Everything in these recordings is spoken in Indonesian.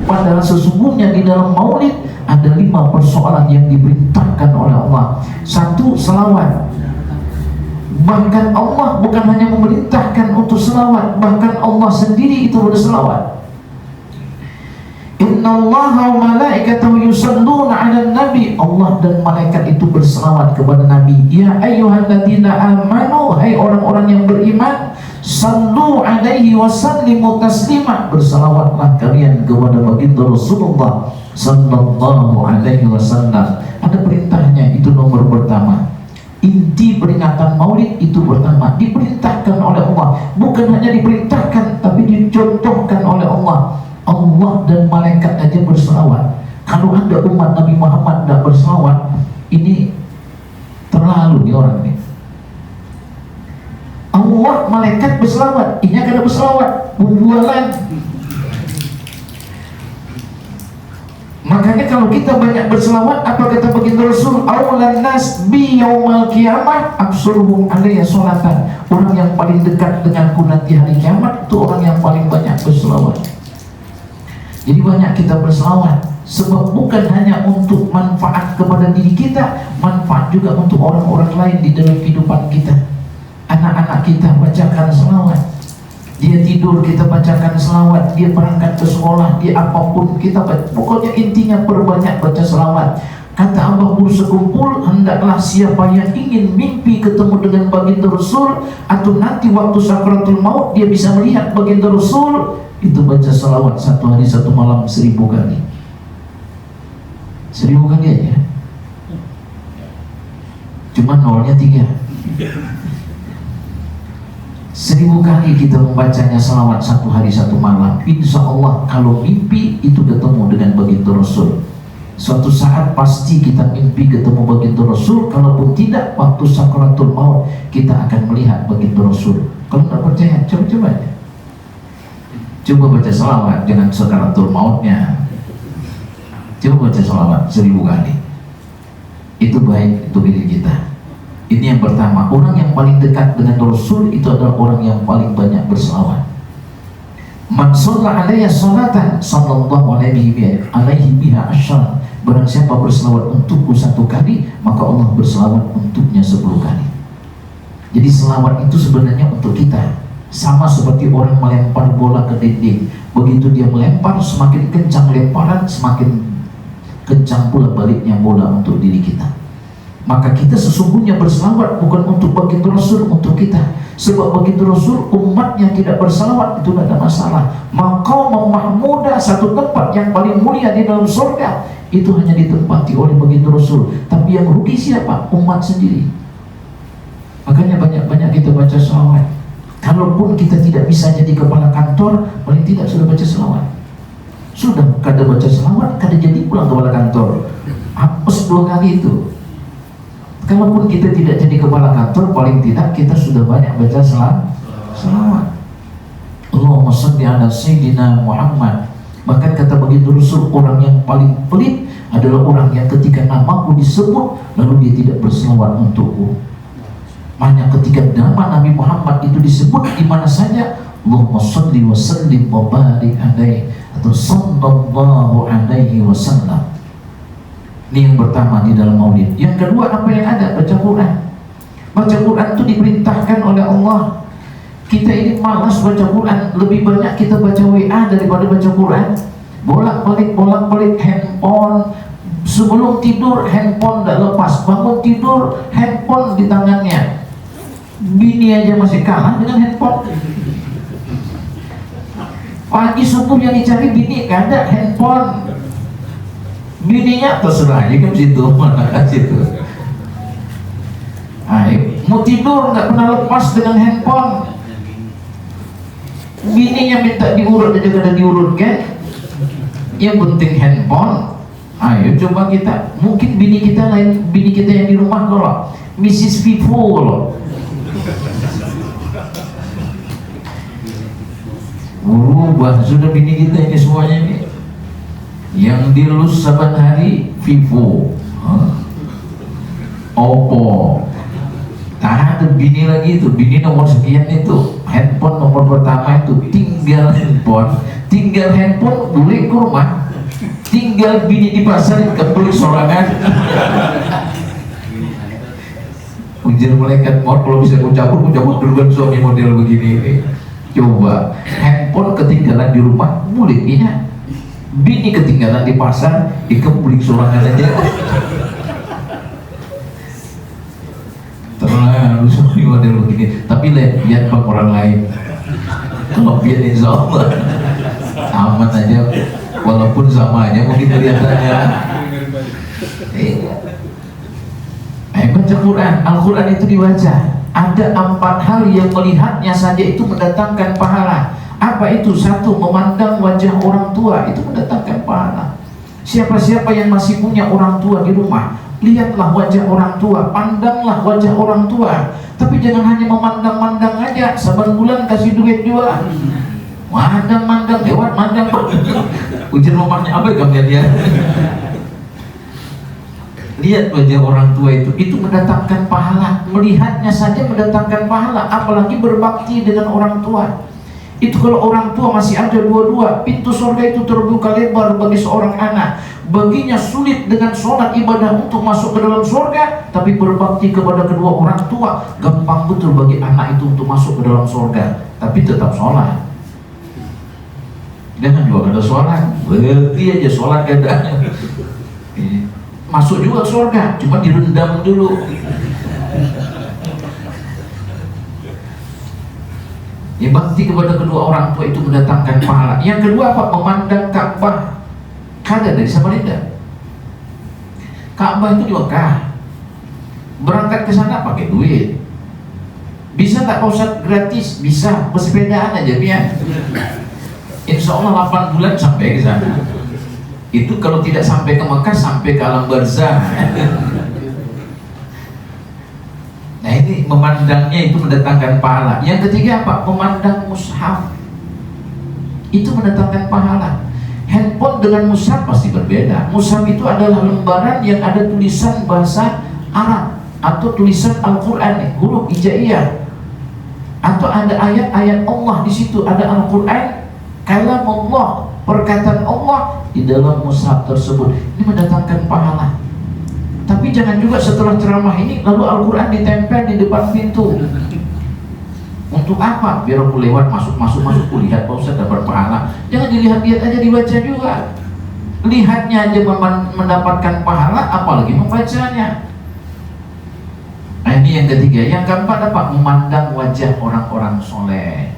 Padahal sesungguhnya di dalam maulid ada 5 persoalan yang diperintahkan oleh Allah. 1, selawat. Bahkan Allah bukan hanya memerintahkan untuk selawat, bahkan Allah sendiri itu berselawat. Innallaha wa malaikatahu yusalluna 'alan nabi. Allah dan malaikat itu berselawat kepada Nabi. Ya ayyuhalladzina amanu, hai orang-orang yang beriman, sallu 'alaihi wa sallimu taslima. Berselawatlah kalian kepada baginda Rasulullah sallallahu alaihi wasallam. Ada perintahnya, itu nomor pertama. Inti peringatan maulid itu pertama, diperintahkan oleh Allah. Bukan hanya diperintahkan, tapi dicontohkan oleh Allah. Allah dan malaikat aja berselawat. Kalau ada umat Nabi Muhammad tidak berselawat, ini terlalu nih orang ini. Allah, malaikat berselawat, ini akan ada berselawat, bubualan. Makanya kalau kita banyak berselawat, apa kata baginda Rasul? Awalan nas bi yaumal qiyamah absuruhum alayya sholatan. Orang yang paling dekat denganku nanti hari kiamat itu orang yang paling banyak berselawat. Jadi banyak kita berselawat, sebab bukan hanya untuk manfaat kepada diri kita, manfaat juga untuk orang-orang lain di dalam kehidupan kita. Anak-anak kita bacakan selawat, dia tidur kita bacakan selawat, dia berangkat ke sekolah, dia apapun kita baca. Pokoknya intinya perbanyak baca selawat. Kata Abah Guru Sekumpul, hendaklah siapa yang ingin mimpi ketemu dengan baginda Rasul, atau nanti waktu sakratul maut dia bisa melihat baginda Rasul, itu baca salawat 1 hari 1 malam 1000 kali. 1000 kali aja. Cuma nolnya 3. 1000 kali kita membacanya salawat 1 hari 1 malam. Insya Allah kalau mimpi itu ketemu dengan baginda Rasul, suatu saat pasti kita mimpi ketemu baginda Rasul. Kalaupun tidak, waktu sakratul maut kita akan melihat baginda Rasul. Kalau tidak percaya, coba-coba aja. Coba baca salawat dengan sakaratul mautnya. Coba baca salawat 1000 kali. Itu baik untuk diri kita. Ini yang pertama. Orang yang paling dekat dengan Rasul itu adalah orang yang paling banyak bersalawat. Man shalla alayya sholatan sallallahu alaihi biha asyara. Barang siapa berselawat untukku 1 kali, maka Allah berselawat untuknya 10 kali. Jadi selawat itu sebenarnya untuk kita. Sama seperti orang melempar bola ke dinding. Begitu dia melempar, semakin kencang lemparan, semakin kencang pula baliknya bola untuk diri kita. Maka kita sesungguhnya berselawat bukan untuk baginda Rasul, untuk kita. Sebab baginda Rasul, umat yang tidak berselawat itu tidak ada masalah. Maqam mahmudah, satu tempat yang paling mulia di dalam surga, itu hanya ditempati oleh baginda Rasul. Tapi yang rugi siapa? Umat sendiri. Makanya banyak-banyak kita baca selawat. Kalaupun kita tidak bisa jadi kepala kantor, paling tidak sudah baca selawat. Sudah kada baca selawat, kada jadi pulang kepala kantor. Hapus 2 kali itu. Kalaupun kita tidak jadi kepala kantor, paling tidak kita sudah banyak baca selawat. Allahumma shalli ala sayyidina Muhammad. Bahkan kata baginda Rasul, orang yang paling pelit adalah orang yang ketika namaku disebut lalu dia tidak berselawat untukku. Makanya ketika nama Nabi Muhammad itu disebut di mana saja, Allahumma shalli wa sallim wa barik alaihi, atau sallallahu alaihi wasallam. Ini yang pertama di dalam maulid. Yang kedua, apa yang ada? Baca Quran. Baca Quran itu diperintahkan oleh Allah. Kita ini malas baca Quran, lebih banyak kita baca WA daripada baca Quran. Bolak-balik handphone. Sebelum tidur handphone tidak lepas, bangun tidur handphone di tangannya. Bini aja masih kalah dengan handphone. Pagi subuh yang dicari bini, gak ada handphone. Bininya terserah aja ke situ, mana ke situ. Mau tidur nggak pernah lepas dengan handphone. Bininya minta diurut aja kada diurut kan. Yang penting handphone. Ayo coba kita, mungkin bini kita lain bini kita yang di rumah kalau Mrs. Vivo loh. Berubah sudah bini kita ini semuanya ini. Yang dilus saban hari Vivo, Oppo. Tak ada bini lagi itu, bini nomor sekian itu, handphone nomor pertama itu tinggal handphone boleh ke rumah, tinggal bini di pasar kebeli sorangan. Ujian malaikat maut, kalau bisa ku cabut duluan suami model begini ini. Coba handphone ketinggalan di rumah boleh iya, bini ketinggalan di pasar dikebeli sorangan aja. Terlalu suami model begini. Tapi lihat bang orang lain, kalau biar insya Allah aman aja, walaupun sama aja mungkin kelihatannya. Baca Quran, Al-Quran itu dibaca. Ada 4 hal yang melihatnya saja itu mendatangkan pahala. Apa itu? 1, memandang wajah orang tua itu mendatangkan pahala. Siapa-siapa yang masih punya orang tua di rumah, lihatlah wajah orang tua, pandanglah wajah orang tua. Tapi jangan hanya memandang-mandang aja, saban bulan kasih duit juga. Mandang-mandang, lewat mandang. Ujian rumahnya apa kamu dia? Lihat wajah orang tua itu mendatangkan pahala. Melihatnya saja mendatangkan pahala, apalagi berbakti dengan orang tua. Itu kalau orang tua masih ada dua-dua, pintu surga itu terbuka lebar bagi seorang anak. Baginya sulit dengan sholat ibadah untuk masuk ke dalam surga, tapi berbakti kepada kedua orang tua gampang betul bagi anak itu untuk masuk ke dalam surga. Tapi tetap sholat. Jangan juga ada sholat, berarti aja sholat gak ada. Masuk juga surga, cuma direndam dulu. Ya, bakti kepada kedua orang tua itu mendatangkan pahala. Yang kedua apa? Memandang Ka'bah. Kada dari Samarinda. Ka'bah itu di Mekah. Berangkat ke sana pakai duit. Bisa tak Pak Ustaz gratis? Bisa, bersepedaan aja ya. Insya Allah 8 bulan sampai ke sana. Itu kalau tidak sampai ke Mekah, sampai ke alam barzah. Nah ini memandangnya itu mendatangkan pahala. Yang ketiga apa? Memandang mushaf. Itu mendatangkan pahala. Handphone dengan mushaf pasti berbeda. Mushaf itu adalah lembaran yang ada tulisan bahasa Arab atau tulisan Al-Quran, huruf hijaiyah, atau ada ayat-ayat Allah di situ, ada Al-Quran, kalam Allah, perkataan Allah di dalam mushaf tersebut. Ini mendatangkan pahala. Tapi jangan juga setelah ceramah ini lalu Al-Quran ditempel di depan pintu. Untuk apa? Biar aku lewat masuk lihat Pak Ustaz dapat pahala. Jangan dilihat-lihat aja, dibaca juga. Lihatnya aja mendapatkan pahala, apalagi membacanya. Nah ini yang ketiga. Yang keempat apa? Memandang wajah orang-orang soleh.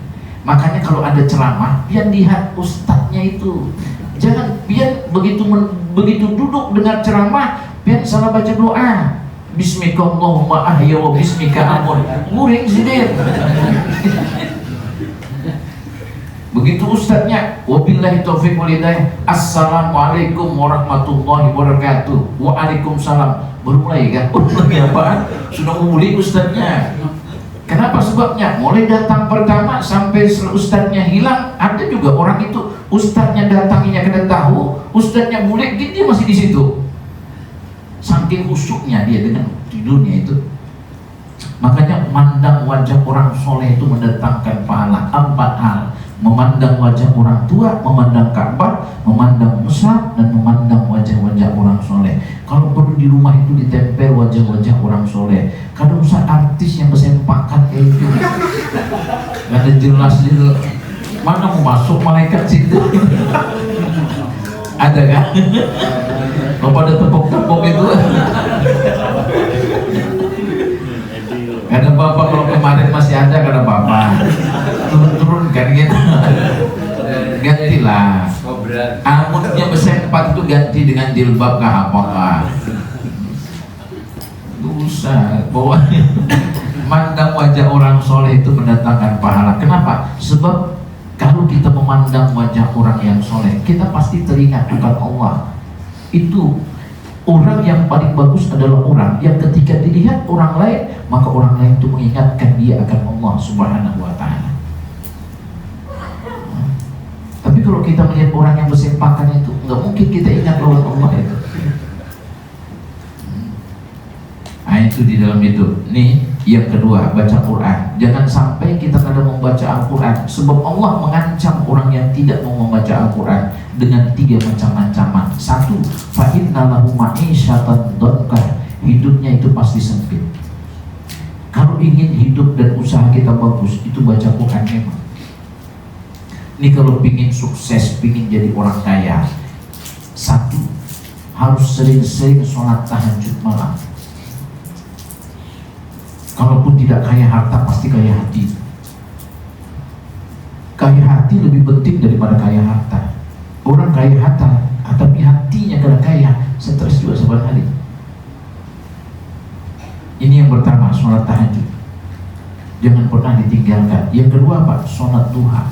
Makanya kalau ada ceramah, biar lihat ustadznya itu. Jangan biar begitu duduk dengar ceramah, biar salah baca doa. Bismika Allahumma ahya wa bismika amut. Muring sidir. Begitu ustadznya, wabillahi taufiq wal hidayah. Assalamualaikum warahmatullahi wabarakatuh. Waalaikumsalam. Baru mulai kan? Apaan? Sudah mulai ustadznya. Kenapa sebabnya? Mulai datang pertama sampai ustadznya hilang, ada juga orang itu ustadznya datanginya kada tahu, ustadznya mulai dia masih di situ. Saking khusyuknya dia dengan tidurnya itu. Makanya memandang wajah orang soleh itu mendatangkan pahala. 4 hal: memandang wajah orang tua, memandang Ka'bah, memandang mushaf, dan memandang wajah-wajah orang soleh. Kalau perlu di rumah itu ditempel wajah-wajah orang soleh. Kadang usah artis yang bersempakan kayak itu, gak ada jelas gitu. Mana mau masuk malaikat situ? Ada kan? Kalau pada tepuk-tepuk itu ada bapak, kalau kemarin masih ada kada apa-apa, turun-turun kan gitu. Gantilah. Amunnya bersempat itu ganti dengan jilbab kah apakah? Usah, pokoknya mandang wajah orang soleh itu mendatangkan pahala. Kenapa? Sebab kalau kita memandang wajah orang yang soleh, kita pasti teringat akan Allah. Itu orang yang paling bagus adalah orang yang ketika dilihat orang lain, maka orang lain itu mengingatkan dia akan Allah Subhanahu wa ta'ala. Tapi kalau kita melihat orang yang bersempakan itu, nggak mungkin kita ingat lawan Allah itu. Nah itu di dalam itu. Nih Yang kedua, baca Quran. Jangan sampai kita kadang membaca Al-Quran, sebab Allah mengancam orang yang tidak mau membaca Al-Quran dengan 3 macam ancaman. 1, fa inna lahu ma'isyatan dhanka, hidupnya itu pasti sempit. Kalau ingin hidup dan usaha kita bagus, itu baca Quran memang. Ini kalau ingin sukses, ingin jadi orang kaya, 1, harus sering-sering sholat tahajud malam. Kalaupun tidak kaya harta, pasti kaya hati. Kaya hati lebih penting daripada kaya harta. Orang kaya harta, tapi hatinya kalau kaya, stres juga saban hari. Ini yang pertama, sholat tahajud. Jangan pernah ditinggalkan. Yang kedua apa? Sholat duha.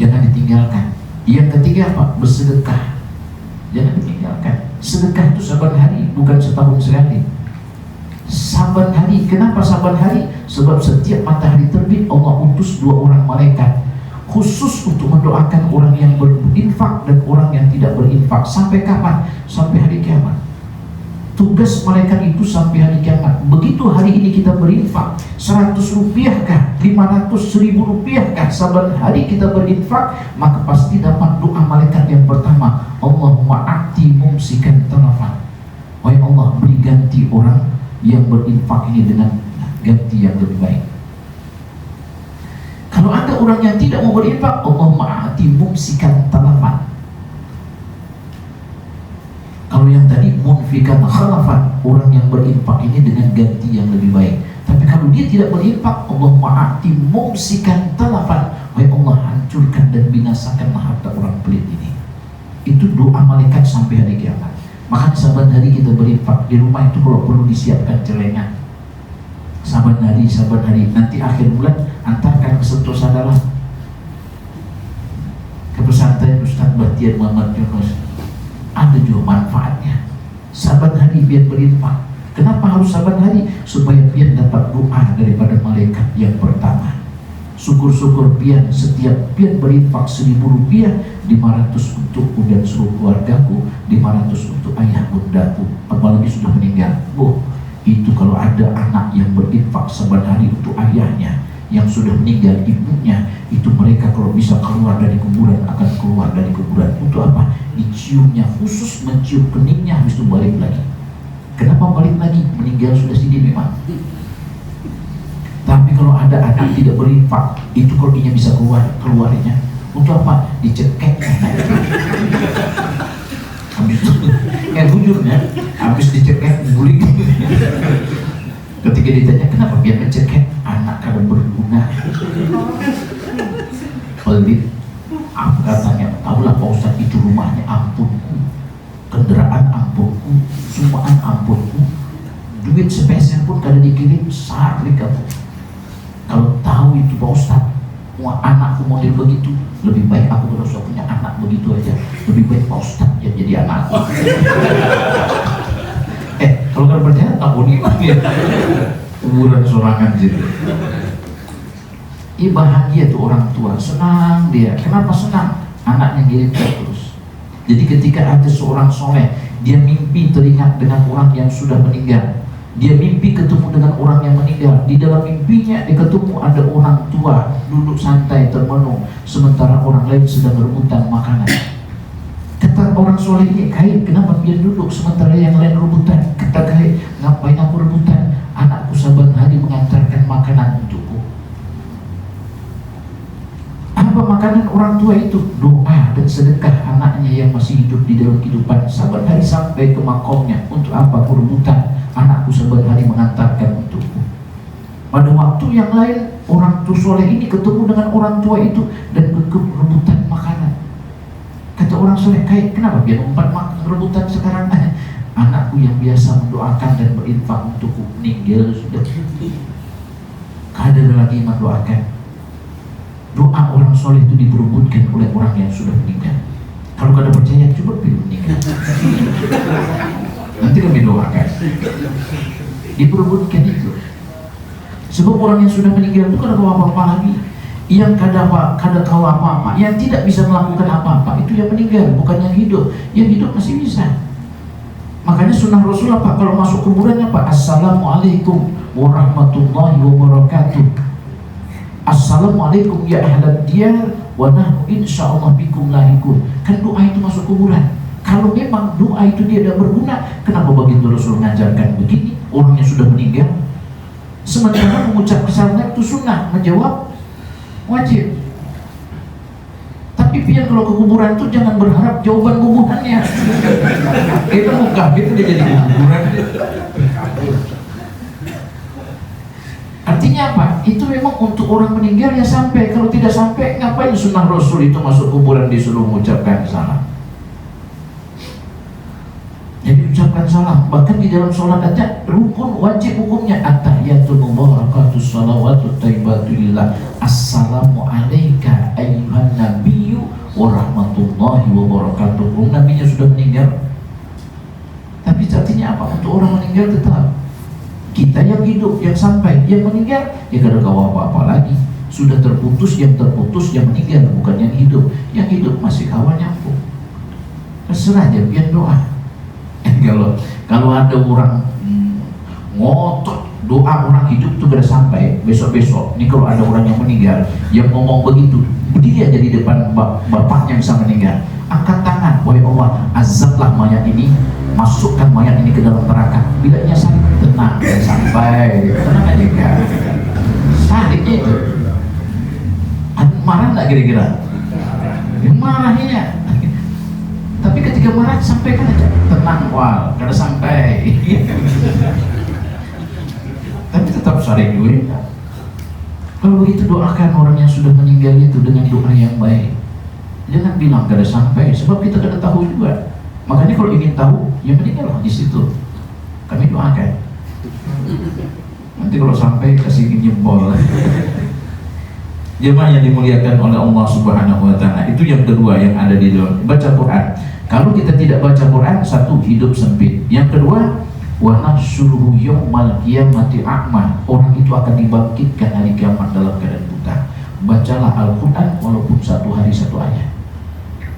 Jangan ditinggalkan. Yang ketiga apa? Bersedekah. Jangan ditinggalkan. Sedekah itu saban hari, bukan setahun sekali. Saban hari. Kenapa saban hari? Sebab setiap matahari terbit Allah utus 2 orang malaikat khusus untuk mendoakan orang yang berinfak dan orang yang tidak berinfak. Sampai kapan? Sampai hari kiamat. Tugas malaikat itu sampai hari kiamat. Begitu hari ini kita berinfak 100 rupiah kah, 500, 1000 rupiah kah, saban hari kita berinfak, maka pasti dapat doa malaikat yang pertama, Allahumma a'ti mumsikan talafan. Wahai Allah, beri ganti orang yang berinfak ini dengan ganti yang lebih baik. Kalau ada orang yang tidak mau berinfak, Allahumma a'ti mumsikan talafan. Kalau yang tadi munfikan khalafan, orang yang berinfak ini dengan ganti yang lebih baik. Tapi kalau dia tidak berinfak, Allahumma a'ti mumsikan talafan. Wahai Allah, hancurkan dan binasakan harta orang pelit ini. Itu doa malaikat sampai hari kiamat. Maka saban hari kita berinfak. Di rumah itu kalau perlu disiapkan celengan. Saban hari. Nanti akhir bulan antarkan ke Sentosa Dalam, ke pesantren Ustaz Bahtiar Muhammad Yunus. Ada juga manfaatnya. Saban hari biar berinfak. Kenapa harus saban hari? Supaya biar dapat doa daripada malaikat yang pertama. Syukur-syukur pian, setiap pian berinfak 1000 rupiah, 500 untukku dan seluruh keluargaku, 500 untuk ayah bundaku, apalagi sudah meninggal. Itu kalau ada anak yang berinfak saban hari untuk ayahnya yang sudah meninggal, ibunya, itu mereka kalau bisa keluar dari kuburan akan keluar dari kuburan. Untuk apa? Diciumnya, khusus mencium keningnya, habis itu balik lagi. Kenapa balik lagi? Meninggal sudah sini memang. Tapi kalau ada anak tidak berinfak, itu kalau dia bisa keluarnya untuk apa? Dicekek. Habis itu, bujurnya, habis dicekek, guling. Ketika ditanya kenapa dia mencekek, anak kada berguna. Pelit. Aku katanya, tahulah Pak Ustaz, itu rumahnya ampunku, kendaraan ampunku, sumpaan ampunku, duit sepeser pun kada dikirim, sari kamu. Kalau tahu itu Pak Ustaz, anakku model begitu, lebih baik aku tidak usah punya anak begitu aja. Lebih baik Pak Ustaz yang jadi anakku. Kalau nggak percaya, tak boleh ya. Kuburan sorangan gitu. Bahagia tuh orang tua, senang dia. Kenapa senang? Anaknya ngirim terus. Jadi ketika ada seorang soleh, dia mimpi teringat dengan orang yang sudah meninggal. Dia mimpi ketemu dengan orang yang meninggal. Di dalam mimpinya dia ketemu ada orang tua duduk santai termenung, sementara orang lain sedang rebutan makanan. Kata orang soleh ini, Kai, kenapa dia duduk sementara yang lain rebutan? Kata Kai, ngapain aku rebutan? Anakku saban hari mengantarkan makanan untukku. Apa makanan orang tua itu? Doa dan sedekah anaknya yang masih hidup di dalam kehidupan. Saban hari sampai ke makomnya. Untuk apa aku rebutan? Anakku saban hari mengantarkan untukku. Pada waktu yang lain, orang tua soleh ini ketemu dengan orang tua itu dan rebutan makanan. Kata orang soleh, Kai, kenapa dia umpat rebutan sekarang? Anakku yang biasa mendoakan dan berinfak untukku meninggal sudah. Kada ada lagi mendoakan. Doa orang soleh itu diperebutkan oleh orang yang sudah meninggal. Kalau kada percaya, coba pilih meninggal. Nanti kami doakan. Diperebutkan itu. Sebab orang yang sudah meninggal itu kada tahu apa-apa lagi. Yang kada tahu apa-apa, yang tidak bisa melakukan apa-apa, itu yang meninggal, bukan yang hidup. Yang hidup masih bisa. Makanya sunnah Rasul apa? Kalau masuk kuburan apa? Assalamualaikum warahmatullahi wabarakatuh. Assalamualaikum ya ahlad diyar wa nahnu insyaallah bikum lahiqun. Kan doa itu masuk kuburan. Kalau memang doa itu tidak berguna, kenapa begitu Rasul mengajarkan begini? Orangnya sudah meninggal. Sementara mengucap salam itu sunnah, menjawab wajib. Tapi pian kalau ke kuburan itu jangan berharap jawaban kuburannya. Kita muka itu dia jadi kuburan. Artinya apa? Itu memang untuk orang meninggal ya sampai. Kalau tidak sampai, ngapain sunnah Rasul itu masuk kuburan disuruh mengucapkan salam? Jadi ucapkan salam. Bahkan di dalam sholat aja rukun wajib hukumnya at-tahiyatul mubarakatus shalawatut thayyibatu lillah. Assalamu alayka ayyuhan nabiyyu wa rahmatullahi wa barakatuh. Nabinya sudah meninggal. Tapi artinya apa? Untuk orang meninggal tetap. Kita yang hidup, yang sampai, yang meninggal, ya kada tahu apa-apa lagi. Sudah terputus, yang meninggal, bukan yang hidup. Yang hidup masih kawan nyambung. Terserah aja, biar doa. Kalau ada orang ngotot doa orang hidup itu sudah sampai besok-besok. Ini kalau ada orang yang meninggal, yang ngomong begitu, berdiri aja di depan bapaknya bisa meninggal. Angkat tangan, wahai Allah, azablah mayat ini, masukkan mayat ini ke dalam neraka. Bila ia sakit, tenang, sampai tenang aja kan. Sakitnya itu marah nggak kira-kira? Marahnya. Tapi ketika marah sampaikan aja, tenang wal, kada sampai. Tapi tetap saling duit. Kalau begitu doakan orang yang sudah meninggal itu dengan doa yang baik. Jangan bilang kada sampai, sebab kita kada tahu juga. Makanya kalau ingin tahu, ya meninggal di situ. Kami doakan. Nanti kalau sampai kasih jempol. Jemaah yang dimuliakan oleh Allah Subhanahu wa taala, itu yang kedua yang ada di dalam baca Quran. Kalau kita tidak baca Quran, satu, hidup sempit. Yang kedua, wa nahsyuruhu yaumal qiyamati a'ma. Orang itu akan dibangkitkan hari kiamat dalam keadaan buta. Bacalah Al-Quran walaupun satu hari satu ayat.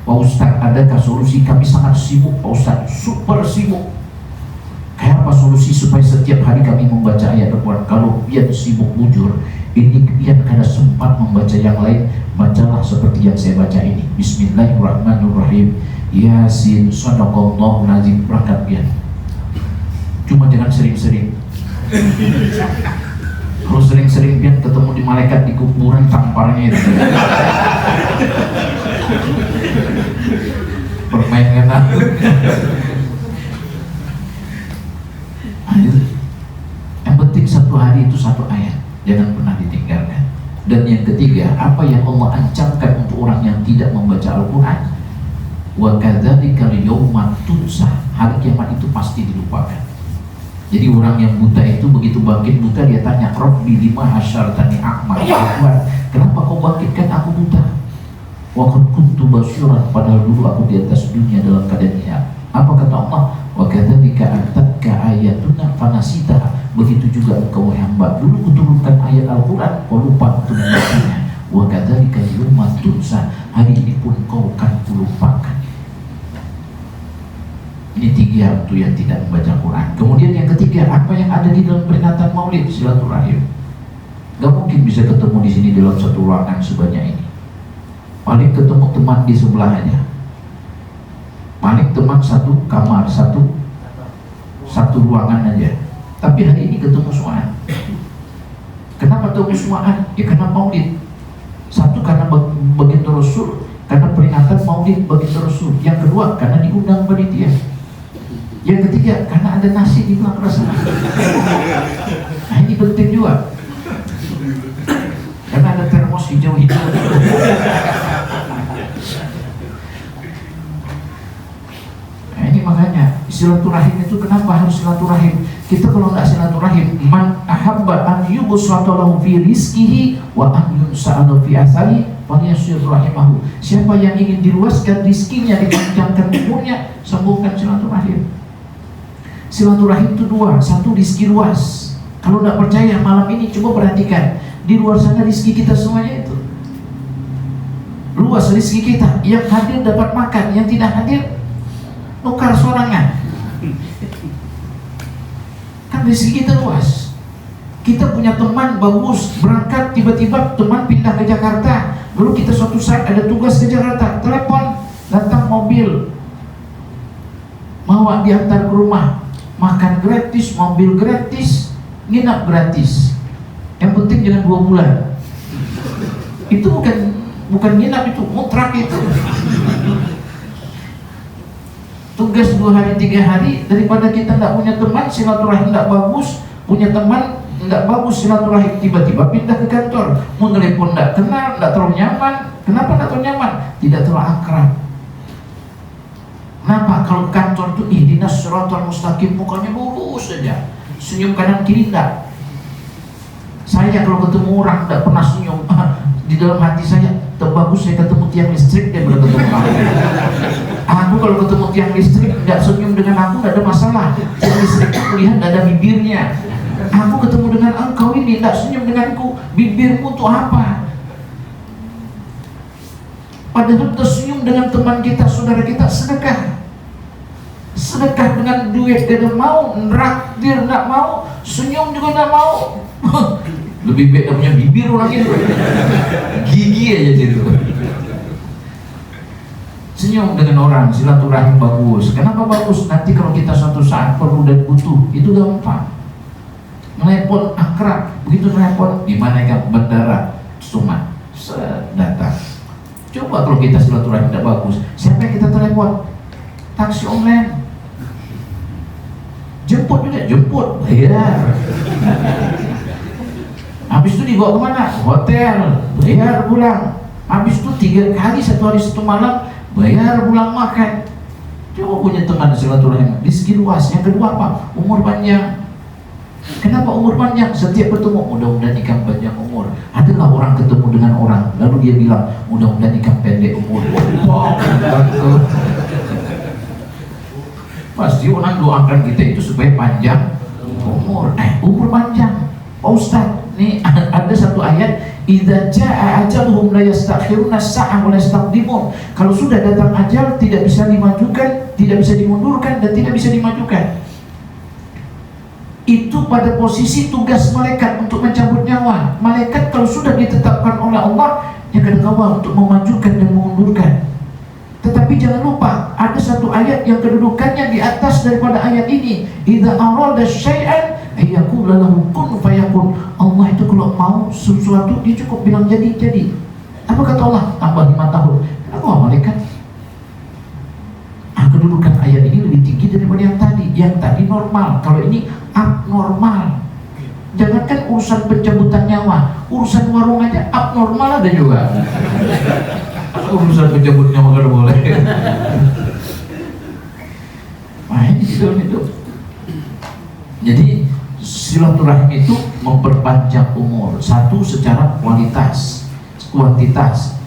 Pak Ustaz, adakah solusi? Kami sangat sibuk Pak Ustaz, super sibuk. Kayak apa solusi supaya setiap hari kami membaca ayat Al-Quran? Kalau pian sibuk bujur, ini pian kada sempat membaca yang lain, bacalah seperti yang saya baca ini. Bismillahirrahmanirrahim. Yasin, sadaqallahul azim. Berangkat pian. Cuma jangan sering-sering. Kalau sering-sering pian ketemu di malaikat di kuburan, tamparnya itu. Permainkan aku. Yang penting satu hari itu satu ayat, jangan pernah ditinggalkan. Dan yang ketiga, apa yang Allah ancamkan untuk orang yang tidak membaca Al-Quran, wa kadzalika yauma tunsa, hari kiamat itu pasti dilupakan. Jadi orang yang buta itu begitu bangkit buta, dia tanya, Rabbi lima hasyartani a'ma, kenapa kau bangkitkan aku buta? Wa qad kuntu basyiran, padahal dulu aku di atas dunia dalam keadaan niat. Apa kata Allah? Wa kadzalika atatka ayatuna fanasita. Begitu juga engkau hamba, dulu kuturunkan ayat Al-Quran, kau lupa untuk membacanya. Wa kadzalika yauma tunsa, hari ini pun kau akan kulupakan. Ini tiga untuk yang tidak membaca Quran. Kemudian yang ketiga, apa yang ada di dalam peringatan Maulid, silaturahim. Gak mungkin bisa ketemu di sini dalam satu ruangan sebanyak ini. Paling ketemu teman di sebelah aja. Paling teman satu kamar, satu ruangan aja. Tapi hari ini ketemu semua. Kenapa ketemu semua? Ya karena Maulid. Satu karena baginda Rasul, karena peringatan Maulid baginda Rasul. Yang kedua karena diundang panitia. Yang ketiga karena ada nasi di belakang sana. Nah ini penting juga. Karena ada termos hijau-hijau. Nah ini makanya silaturahim itu kenapa harus silaturahim? Kita kalau nggak silaturahim, man ahabba an yubsatalahu fi rizqihi wa an yunsa'alahu fi athari falyasir rahimahu. Siapa yang ingin diluaskan rizkinya, dipanjangkan umurnya, sambungkan silaturahim. Silaturahim itu dua, satu rizki luas. Kalau nggak percaya malam ini coba perhatikan, di luar sana rizki kita semuanya itu luas rizki kita. Yang hadir dapat makan, yang tidak hadir nukar sorangan. Kan rezeki kita luas. Kita punya teman bagus, berangkat tiba-tiba teman pindah ke Jakarta. Lalu kita suatu saat ada tugas ke Jakarta, telepon, datang mobil, mau diantar ke rumah, makan gratis, mobil gratis, nginap gratis. Yang penting jangan 2 bulan. Itu bukan nginap, itu mutrak itu. Tugas 2 hari 3 hari daripada kita tidak punya teman, silaturahim tidak bagus, punya teman tidak bagus silaturahim, tiba-tiba pindah ke kantor, mau telepon tidak kenal, tidak terlalu nyaman. Kenapa tidak terlalu nyaman? Tidak terlalu akrab. Kenapa? Kalau kantor itu ihdinas siratal mustaqim, mukanya lurus saja, senyum kanan kiri tidak. Saya kalau ketemu orang tidak pernah senyum, di dalam hati saya terbagus saya ketemu tiang listrik daripada ketemu kamu. Aku kalau ketemu tiang listrik tidak senyum dengan aku tidak ada masalah. Tiang listrik itu lihat tidak ada bibirnya. Aku ketemu dengan engkau ini tidak senyum denganku, bibirmu untuk apa? Padahal tersenyum dengan teman kita, saudara kita, sedekah. Sedekah dengan duit tidak mau, neraktir tidak mau, senyum juga tidak mau. Lebih baik punya bibir orang itu, gigi aja gitu. Senyum dengan orang, silaturahim bagus. Kenapa bagus? Nanti kalau kita suatu saat perlu dan butuh, itu gampang. Melepon akrab, begitu melepon di mana kan bandara, cuma datang. Coba kalau kita silaturahim tidak bagus, siapa yang kita telepon? Taksi online. Jemput juga, jemput, bayar. Habis itu dibawa kemana? Hotel, bayar pulang. Habis itu 3 kali 1 hari 1 malam, bayar pulang makan. Coba punya teman silaturahim, rezeki luas. Yang kedua apa? Umur panjang. Kenapa umur panjang? Setiap bertemu, mudah-mudahan nikah panjang umur. Adalah orang ketemu dengan orang, lalu dia bilang, mudah-mudahan nikah pendek umur. Wow, pasti orang doakan kita itu supaya panjang umur. Umur panjang. Pak Ustaz, nih ada satu ayat, idza jaa ajaluhum la yastakhiruna sa'ah wa la yastaqdimun. Kalau sudah datang ajal, tidak bisa dimajukan, tidak bisa dimundurkan, dan tidak bisa dimajukan. Itu pada posisi tugas malaikat untuk mencabut nyawa. Malaikat kalau sudah ditetapkan oleh Allah, yang kedua untuk memajukan dan memundurkan. Tetapi jangan lupa, ada satu ayat yang kedudukannya di atas daripada ayat ini. Idza arada syai'an ayyaqula lahu kun fayakun. Allah itu kalau mau sesuatu, dia cukup bilang jadi. Apa kata Allah? Tambah 5 tahun. Kenapa malaikat? Kedudukan ayat ini lebih tinggi daripada yang tadi. Yang tadi normal, kalau ini abnormal. Jangankan urusan pencabutan nyawa, urusan warung aja abnormal ada juga. Urusan pencabut nyawa kalau boleh. Nah ini hidup. Jadi silaturahim itu memperpanjang umur. Satu secara kuantitas,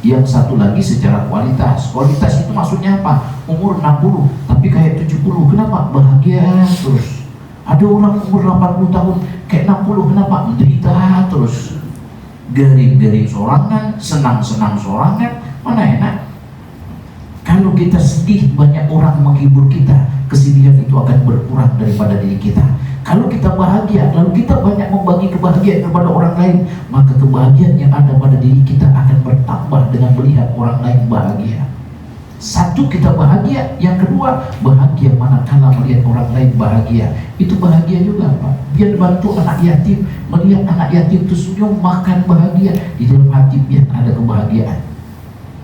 yang satu lagi secara kualitas. Kualitas itu maksudnya apa? Umur 60 tapi kayak 70. Kenapa? Bahagia terus. Ada orang umur 80 tahun kayak 60. Kenapa? Menderita terus. Garing-garing sorangan, senang-senang sorangan. Mana enak? Kalau kita sedih, banyak orang menghibur kita, kesedihan itu akan berkurang daripada diri kita. Kalau kita bahagia, lalu kita banyak membagi kebahagiaan kepada orang lain, maka kebahagiaan yang ada pada diri kita akan bertambah dengan melihat orang lain bahagia. Satu, kita bahagia. Yang kedua, bahagia manakala melihat orang lain bahagia. Itu bahagia juga, Pak. Biar bantu anak yatim, melihat anak yatim itu senyum, makan bahagia. Di dalam hati biar ada kebahagiaan.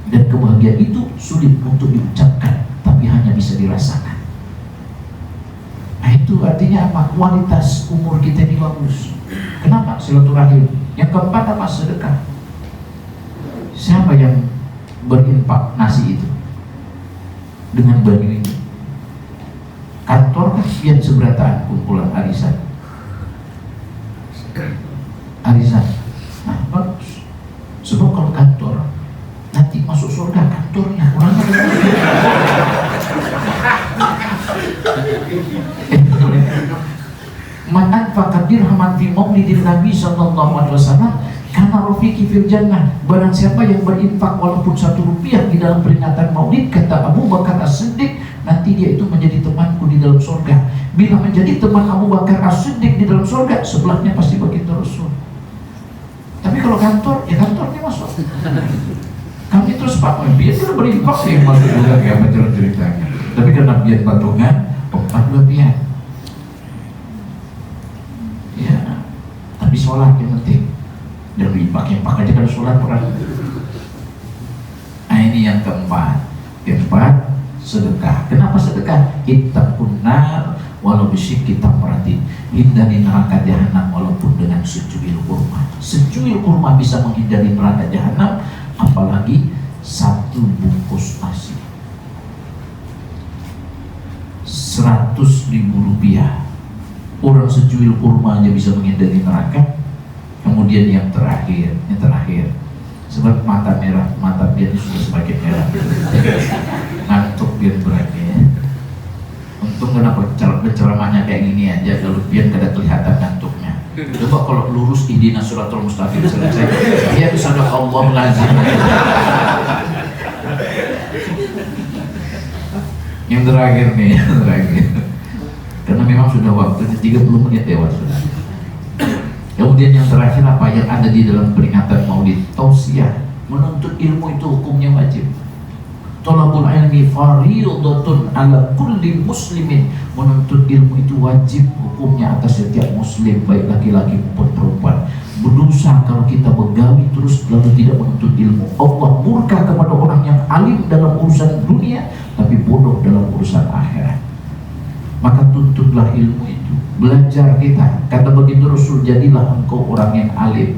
Dan kebahagiaan itu sulit untuk diucapkan, tapi hanya bisa dirasakan. Nah itu artinya apa? Kualitas umur kita ini bagus. Kenapa? Silaturahim. Yang keempat apa? Sedekah. Siapa yang berinfak nasi itu dengan baju ini? Kantor kan sekian seberataan kumpulan arisan. Nah bagus. Sebab kalau kantor nanti masuk surga kantornya orangnya. Man anfaqa dirhaman fi maulidin Nabi sallallahu alaihi wasallam kana rafiqi fil jannah. Barang siapa yang berinfak walaupun 1 rupiah di dalam peringatan maulid, kata Abu Bakar As-Siddiq, nanti dia itu menjadi temanku di dalam surga. Bila menjadi teman Abu Bakar As-Siddiq di dalam surga, sebelahnya pasti baginda Rasul. Tapi kalau kantor, ya kantornya masuk. Kami terus Pak, biar sudah berimpak sih masuk juga kayak macam ceritanya. Tapi karena biar patungan, dua biar. Ya, tapi sholat yang penting. Dan impak aja kalau sholat orang. Nah ini yang keempat. Sedekah. Kenapa sedekah? Ittaqun nar walau bisyikki tamratin. Hindari neraka jahanam walaupun dengan secuil kurma. Secuil kurma bisa menghindari neraka jahanam, apalagi satu bungkus nasi. 100.000 rupiah. Orang secuil kurma aja bisa menghindari neraka. Kemudian yang terakhir. Sebab mata dia ini sudah semakin merah. Ngantuk biar berani ya. Untung kenapa penceramahnya kayak gini aja, kalau biar kada kelihatan ngantuknya. Coba kalau lurus ihdinas siratal mustaqim selesai, dia bisa ada Allah lazim. Yang terakhir nih, karena memang sudah waktunya 30 menit lewat sudah. Kemudian yang terakhir apa yang ada di dalam peringatan Maulid? Tausiah. Menuntut ilmu itu hukumnya wajib. Thalabul ilmi fardhatun ala kulli muslimin. Menuntut ilmu itu wajib hukumnya atas setiap muslim, baik laki-laki maupun perempuan. Berdosa kalau kita begawi terus lalu tidak menuntut ilmu. Allah murka kepada orang yang alim dalam urusan dunia tapi bodoh dalam urusan akhirat. Maka tuntutlah ilmu itu, belajar kita. Kata baginda Rasul, jadilah engkau orang yang alim.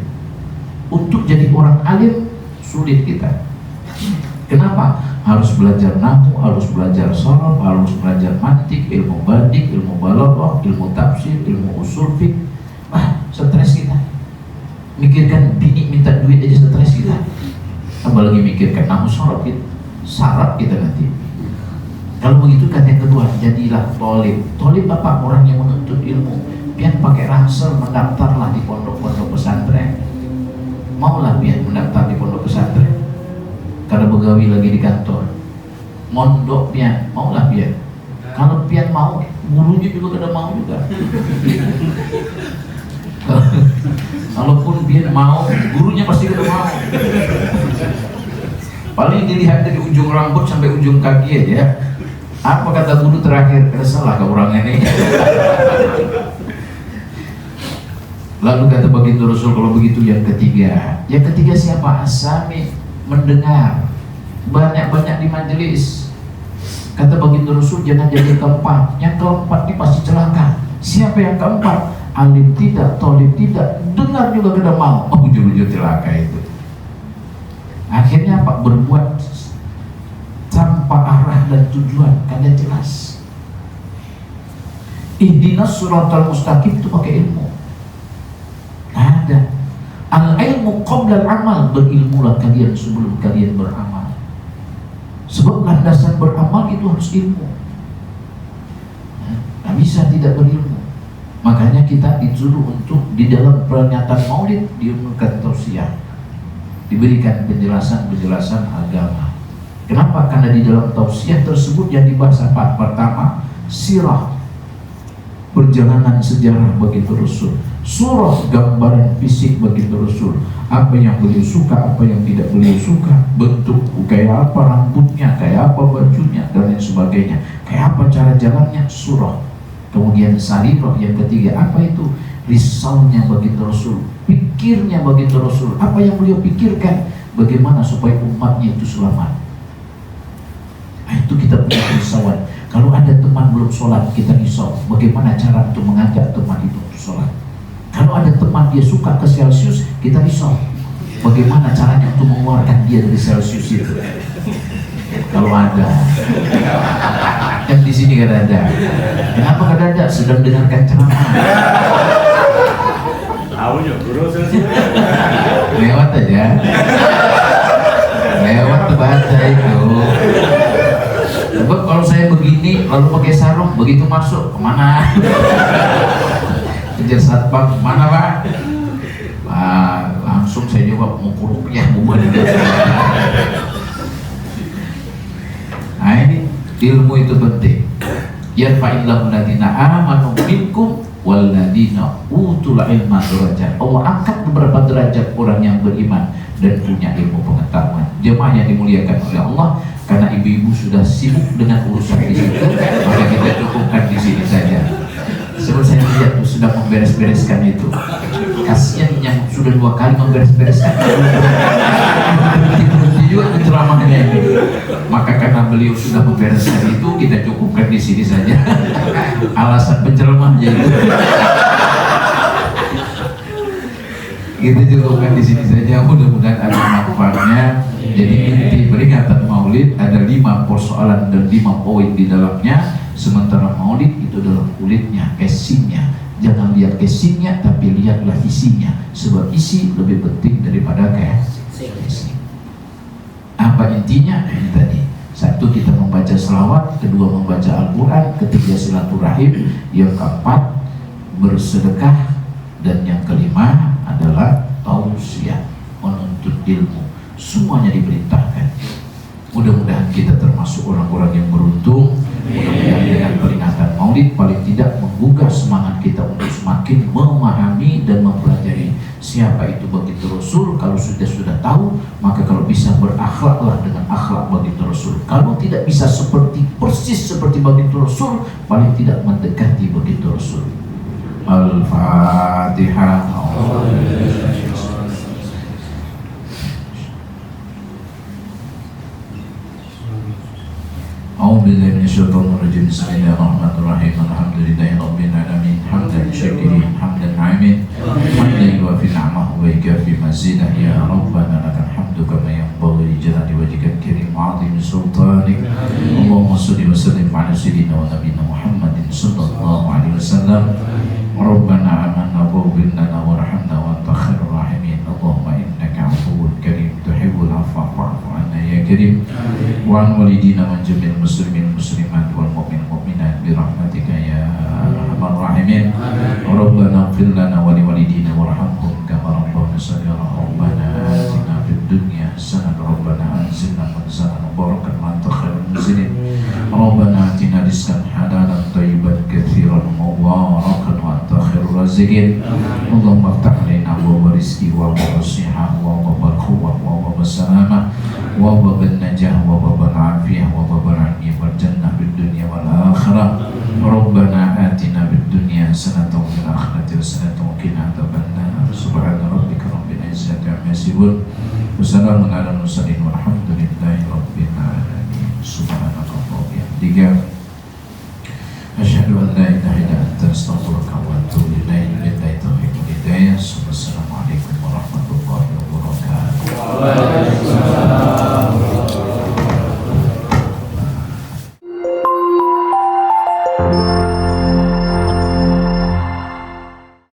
Untuk jadi orang alim sulit kita. Kenapa? Harus belajar nahwu, harus belajar sharaf, harus belajar mantik, ilmu badik, ilmu balaghah, ilmu tafsir, ilmu usul fiqh. Stres kita. Mikirkan bini minta duit aja stres kita. Apalagi mikirkan nahwu syarat kita nanti. Kalau begitu kata yang kedua, jadilah tolib. Tolib apa? Orang yang menuntut ilmu. Pian pakai ransel mendaftarlah di pondok-pondok pesantren. Maulah pian mendaftar di pondok pesantren. Karena begawi lagi di kantor. Mondok pian, maulah pian. Kalau pian mau, gurunya juga kada mau juga. Kalaupun pian mau, gurunya pasti kada mau. Paling dilihat dari ujung rambut sampai ujung kaki aja. Apa kata guru terakhir? Salah ke orang ini. Lalu kata baginda Rasul, kalau begitu yang ketiga. Yang ketiga siapa? As-sami, mendengar. Banyak-banyak di majelis. Kata baginda Rasul, jangan jadi keempat. Yang keempat ini pasti celaka. Siapa yang keempat? Alim tidak, tolib tidak, dengar juga kada mau. Ujung-ujung celaka itu. Akhirnya apa? Berbuat tanpa arah dan tujuan, kada jelas. Ihdinas siratal mustaqim itu pakai ilmu. Ada. Al-ilmu qabla al-amal, berilmulah kalian sebelum kalian beramal. Sebab landasan beramal itu harus ilmu. Nah, bisa tidak berilmu. Makanya kita disuruh untuk di dalam pernyataan Maulid diumumkan tausiah, diberikan penjelasan-penjelasan agama. Kenapa? Karena di dalam tausiah tersebut yang dibahas apa? Pertama, sirah, perjalanan sejarah baginda Rasul. Surah, gambaran fisik baginda Rasul. Apa yang beliau suka, apa yang tidak beliau suka, bentuk kayak apa rambutnya, kayak apa bajunya, dan lain sebagainya. Kayak apa cara jalannya, surah. Kemudian sarirah yang ketiga, apa itu? Risalnya baginda Rasul, pikirnya baginda Rasul. Apa yang beliau pikirkan? Bagaimana supaya umatnya itu selamat. Nah, itu kita punya risauan. Kalau ada teman belum sholat, kita risau bagaimana cara untuk mengajak teman itu untuk sholat. Kalau ada teman dia suka ke Celsius, kita risau bagaimana caranya untuk mengeluarkan dia dari Celsius itu. Kalau ada, kan di sini kan ada. Kenapa kan ada? Sedang dengarkan ceramah. Tahunya guru Celsius. Lewat aja. Lewat baca itu. Sebab kalau saya begini lalu pakai sarung, begitu masuk kemana? Kejar satpam, kemana Pak? Langsung saya jawab mau rupiah buat. Nah ini Ilmu itu penting. Yarfa'illahu alladziina aamanu minkum walladziina utul ilma darajat. Allah angkat beberapa derajat orang yang beriman dan punya ilmu pengetahuan. Jemaah yang dimuliakan oleh Allah, karena ibu-ibu sudah sibuk dengan urusan di situ, maka kita cukupkan di sini saja. Sebelum saya lihat tuh sudah memberes-bereskan itu. Kasihan yang sudah 2 kali memberes-bereskan. Berhenti juga ceramahnya ini. Maka karena beliau sudah membereskan itu, kita cukupkan di sini saja. Alasan penceramahnya itu. Kita cukupkan di sini saja. Mudah-mudahan ada manfaatnya. Jadi inti peringatan Maulid ada 5 persoalan dan 5 poin di dalamnya. Sementara Maulid itu adalah kulitnya, casingnya. Jangan lihat casingnya, tapi lihatlah isinya. Sebab isi lebih penting daripada casing. Apa intinya? Ini tadi. 1, kita membaca selawat. 2, membaca Al-Quran. 3, silaturahim. Yang 4, bersedekah. Dan yang 5 adalah tausiah, menuntut ilmu. Semuanya diperintahkan. Mudah-mudahan kita termasuk orang-orang yang beruntung. Mudah-mudahan dengan peringatan Maulid paling tidak menggugah semangat kita untuk semakin memahami dan mempelajari siapa itu baginda Rasul. Kalau sudah tahu, maka kalau bisa berakhlaklah dengan akhlak baginda Rasul. Kalau tidak bisa persis seperti baginda Rasul, paling tidak mendekati baginda Rasul. Al-Fatihah. A'udzubillahi minasyaitonir rajim. Bismillahirrahmanirrahim. Alhamdulillahirabbil alamin. Hamdan syakirin, hamdan na'imin. Hamdan yuwafi ni'amahu wa yukafi mazidah. Ya Rabbana lakal hamdu kama yanbaghi li jalali wajhikal karim wa 'azimi sultanik. Allahumma shalli wa sallim 'ala sayyidina wa nabiyyina Muhammadin sallallahu alaihi wasallam. Rabbana amanna waghfir lana warhamna wa anta khairur rahimin. Allahumma innaka 'afuwwun karim tuhibbul 'afwa fa'fu 'anna ya karim. Wa an walidina wa jami'il muslimin muslimat wal mu'minin mu'minat bi rahmatika ya arhamar rahimin. Rabbana ighfir lana wa li walidina warhamhum kama rabbana shaghira. Rabbana atina fid dunya hasanatan wa rabbana anzilna munzalan mubarakan wa anta khairul munzilin. Rabbana atina rizqan halalan thayyiban katsiran mubarakan wa anta khairur raziqin. Allahumma iftah alaina abwaaba rizqi wa abwaaba shihah wa abwaaba quwwah wa abwaaba salamah wa abwaaba najah wa abwaaba afiyah wa abwaaba ilmi wal jannah fid dunya wal akhirah. Rabbana atina fid dunya hasanatan wa fil akhirati hasanatan wa qina adzabannar. Subhana rabbika rabbil izzati amma yasifun wa salamun alal mursalin walhamdulillahi rabbil alamin. Subhanallah wa bihamdihi. Asyhadu an la ilaha illa anta astaghfiruka wa atubu ilaik. Billahi taufiq wal hidayah. Wassalamualaikum warahmatullahi wabarakatuh.